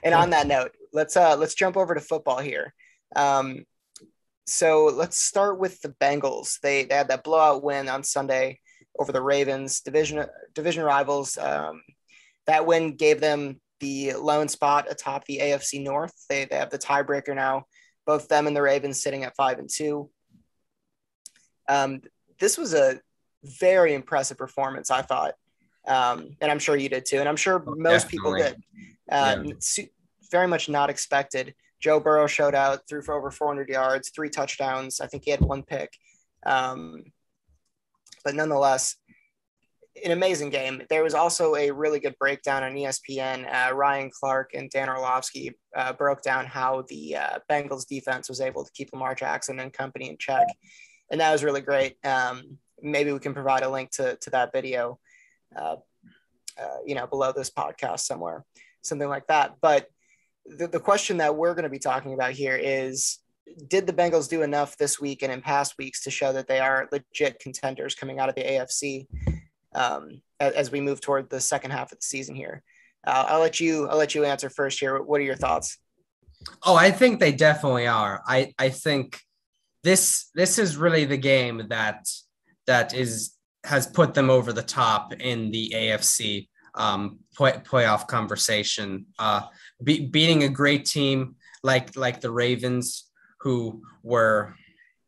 And on that note, let's jump over to football here. So let's start with the Bengals. They had that blowout win on Sunday over the Ravens, division rivals. That win gave them the lone spot atop the AFC North. They have the tiebreaker now. Both them and the Ravens sitting at 5-2. This was a very impressive performance, I thought, and I'm sure you did too, and I'm sure most people did. Very much not expected. Joe Burrow showed out, threw for over 400 yards, 3 touchdowns. I think he had 1 pick. But nonetheless, an amazing game. There was also a really good breakdown on ESPN. Ryan Clark and Dan Orlovsky broke down how the Bengals defense was able to keep Lamar Jackson and company in check. And that was really great. Maybe we can provide a link to that video, below this podcast somewhere, something like that. But the question that we're going to be talking about here is, did the Bengals do enough this week and in past weeks to show that they are legit contenders coming out of the AFC as we move toward the second half of the season here? I'll let you answer first here. What are your thoughts? Oh, I think they definitely are. I think this is really the game that has put them over the top in the AFC playoff conversation. Beating a great team like the Ravens, who were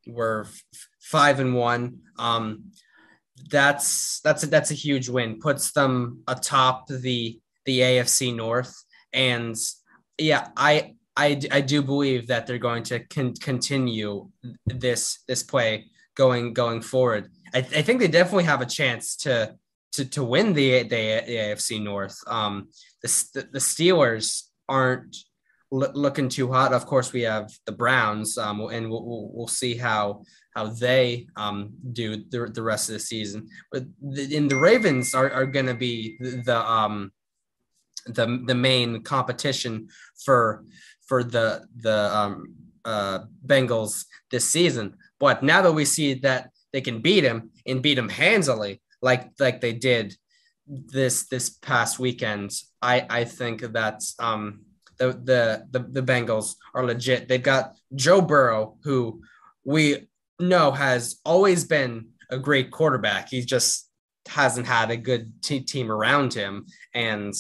5-1. That's a huge win. Puts them atop the AFC North, and yeah, I do believe that they're going to continue this play going forward. I think they definitely have a chance to win the AFC North. The Steelers aren't looking too hot. Of course, we have the Browns, and we'll see how they do the rest of the season. But the Ravens are going to be the main competition for the Bengals this season. But now that we see that they can beat him and beat him handily, like they did this past weekend, I think that the Bengals are legit. They've got Joe Burrow, who we know has always been a great quarterback. He just hasn't had a good team around him, and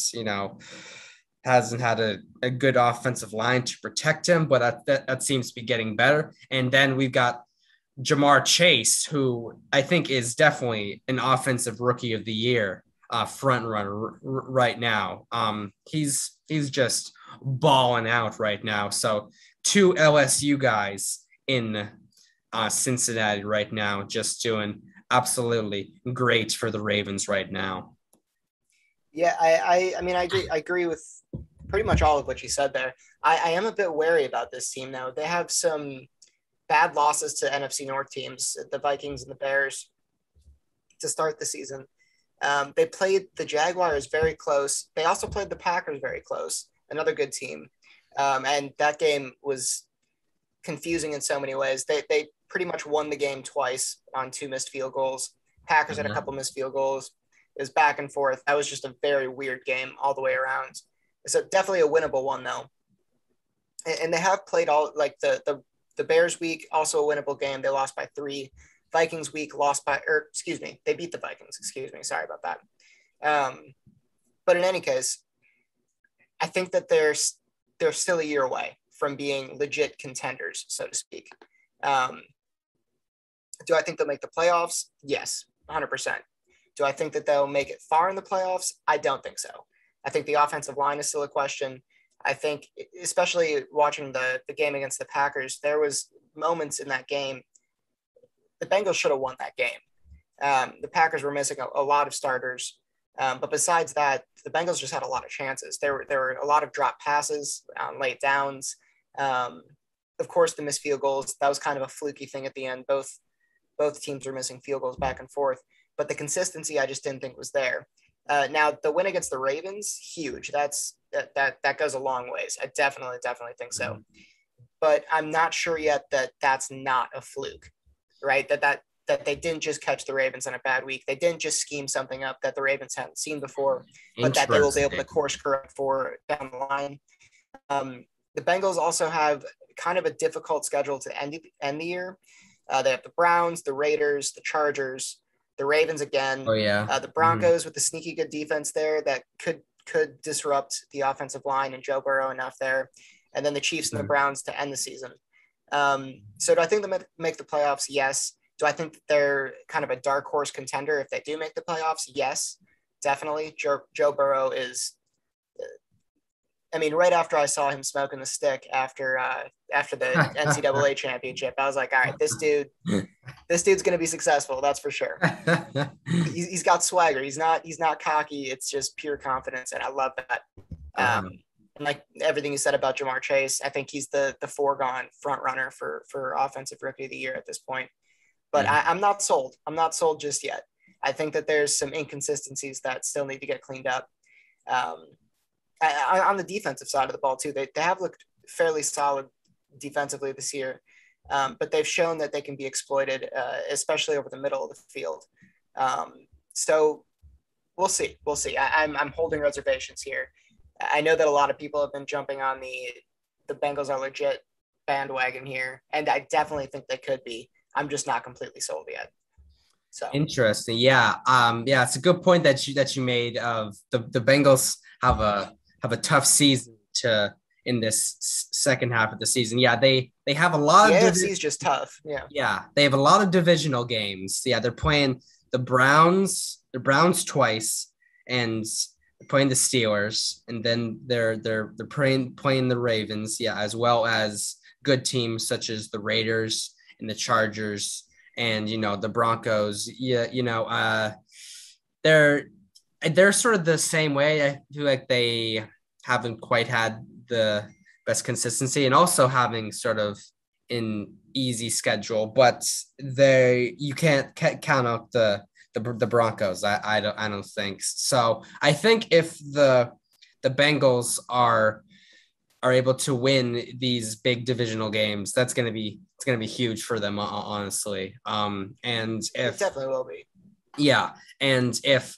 hasn't had a good offensive line to protect him, but that seems to be getting better. And then we've got Jamar Chase, who I think is definitely an offensive rookie of the year front runner right now. He's just balling out right now. So 2 LSU guys in Cincinnati right now, just doing absolutely great for the Ravens right now. Yeah, I mean, I agree with pretty much all of what you said there. I am a bit wary about this team, though. They have some bad losses to NFC North teams, the Vikings and the Bears, to start the season. They played the Jaguars very close. They also played the Packers very close, another good team. And that game was confusing in so many ways. They pretty much won the game twice on 2 missed field goals. Packers had a couple missed field goals. It was back and forth. That was just a very weird game all the way around. So definitely a winnable one, though. And they have played all, like the Bears week, also a winnable game. They lost by 3. Vikings week they beat the Vikings. Sorry about that. But in any case, I think that they're still a year away from being legit contenders, so to speak. Do I think they'll make the playoffs? Yes, 100%. Do I think that they'll make it far in the playoffs? I don't think so. I think the offensive line is still a question. I think, especially watching the game against the Packers, there was moments in that game. The Bengals should have won that game. The Packers were missing a lot of starters. But besides that, the Bengals just had a lot of chances. There were a lot of drop passes, late downs. Of course, the missed field goals, that was kind of a fluky thing at the end. Both teams were missing field goals back and forth. But the consistency, I just didn't think was there. Now, the win against the Ravens, huge. That goes a long ways. I definitely think so. But I'm not sure yet that that's not a fluke, right? That they didn't just catch the Ravens on a bad week. They didn't just scheme something up that the Ravens hadn't seen before, but that they will be able to course correct for down the line. The Bengals also have kind of a difficult schedule to end the year. They have the Browns, the Raiders, the Chargers, the Ravens again, Oh yeah. the Broncos with the sneaky good defense there that could disrupt the offensive line and Joe Burrow enough there, and then the Chiefs and the Browns to end the season. So do I think they make the playoffs? Yes. Do I think that they're kind of a dark horse contender if they do make the playoffs? Yes, definitely. Joe Burrow is. I mean, right after I saw him smoking the stick after the NCAA championship, I was like, all right, this dude's going to be successful. That's for sure. He's got swagger. He's not cocky. It's just pure confidence, and I love that. And like everything you said about Jamar Chase, I think he's the foregone front runner for offensive rookie of the year at this point. But I'm not sold. I'm not sold just yet. I think that there's some inconsistencies that still need to get cleaned up. On the defensive side of the ball too, they have looked fairly solid defensively this year, but they've shown that they can be exploited, especially over the middle of the field. So we'll see. I'm holding reservations here. I know that a lot of people have been jumping on the Bengals are legit bandwagon here, and I definitely think they could be. I'm just not completely sold yet. So interesting. Yeah. Yeah, it's a good point that you made of the Bengals have a tough season in this second half of the season. Yeah, they have a lot of AFC is just tough. Yeah. Yeah, they have a lot of divisional games. Yeah, they're playing the Browns twice, and they're playing the Steelers, and then they're playing the Ravens, yeah, as well as good teams such as the Raiders and the Chargers and the Broncos. Yeah, they're sort of the same way. I feel like they haven't quite had the best consistency and also having sort of an easy schedule, but you can't count out the Broncos. I don't think so. I think if the Bengals are able to win these big divisional games, it's going to be huge for them, honestly. And if it definitely will be. Yeah, and if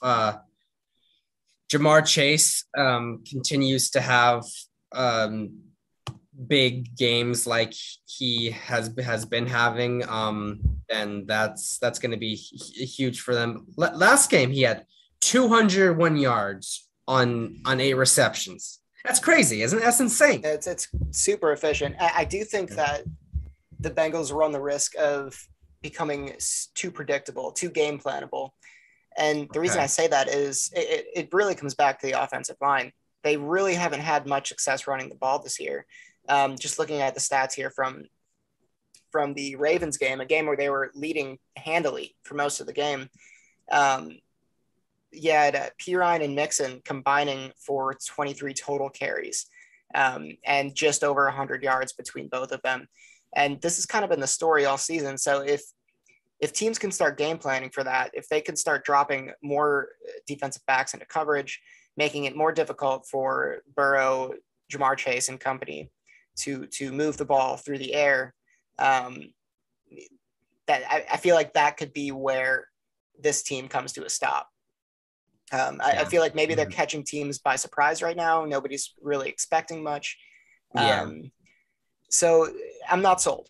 Jamar Chase continues to have big games like he has been having, then that's going to be huge for them. Last game he had 201 yards on 8 receptions. That's crazy, isn't it? That's insane. It's super efficient. I do think that the Bengals run the risk of becoming too predictable, too game plannable. And the reason I say that is it really comes back to the offensive line. They really haven't had much success running the ball this year. Just looking at the stats here from the Ravens game, a game where they were leading handily for most of the game. Pirine and Mixon combining for 23 total carries and just over 100 yards between both of them. And this has kind of been the story all season. So if teams can start game planning for that, if they can start dropping more defensive backs into coverage, making it more difficult for Burrow, Jamar Chase, and company to move the ball through the air, that I feel like that could be where this team comes to a stop. I feel like maybe they're catching teams by surprise right now. Nobody's really expecting much. So I'm not sold.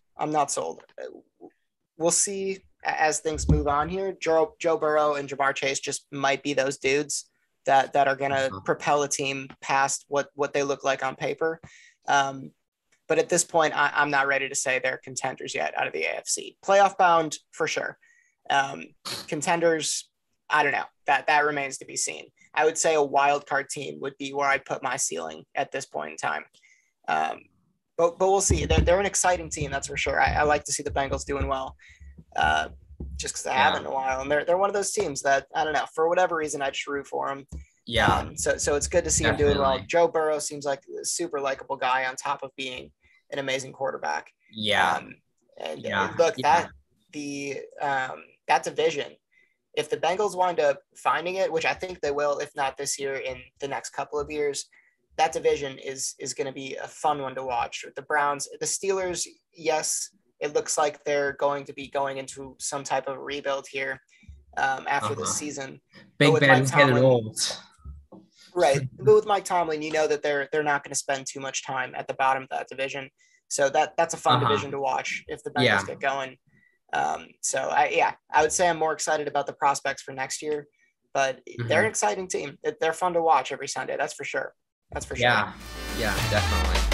We'll see as things move on here. Joe Burrow and Jamar Chase just might be those dudes that are going to propel a team past what they look like on paper. But at this point, I'm not ready to say they're contenders yet out of the AFC. Playoff bound for sure. Contenders, I don't know. That remains to be seen. I would say a wild card team would be where I'd put my ceiling at this point in time. But we'll see. They're an exciting team, that's for sure. I like to see the Bengals doing well, just because I haven't in a while. And they're one of those teams that, I don't know, for whatever reason, I'd root for them. Yeah. So it's good to see him doing well. Joe Burrow seems like a super likable guy on top of being an amazing quarterback. Yeah. Look, that division, if the Bengals wind up finding it, which I think they will, if not this year, in the next couple of years, that division is going to be a fun one to watch. The Browns, the Steelers, yes, it looks like they're going to be going into some type of rebuild here after this season. Big Ben's getting old. Right. But with Mike Tomlin, you know that they're not going to spend too much time at the bottom of that division. So that's a fun division to watch if the Bengals Yeah. get going. I would say I'm more excited about the prospects for next year, but they're an exciting team. They're fun to watch every Sunday. That's for sure. That's for sure. Yeah, definitely.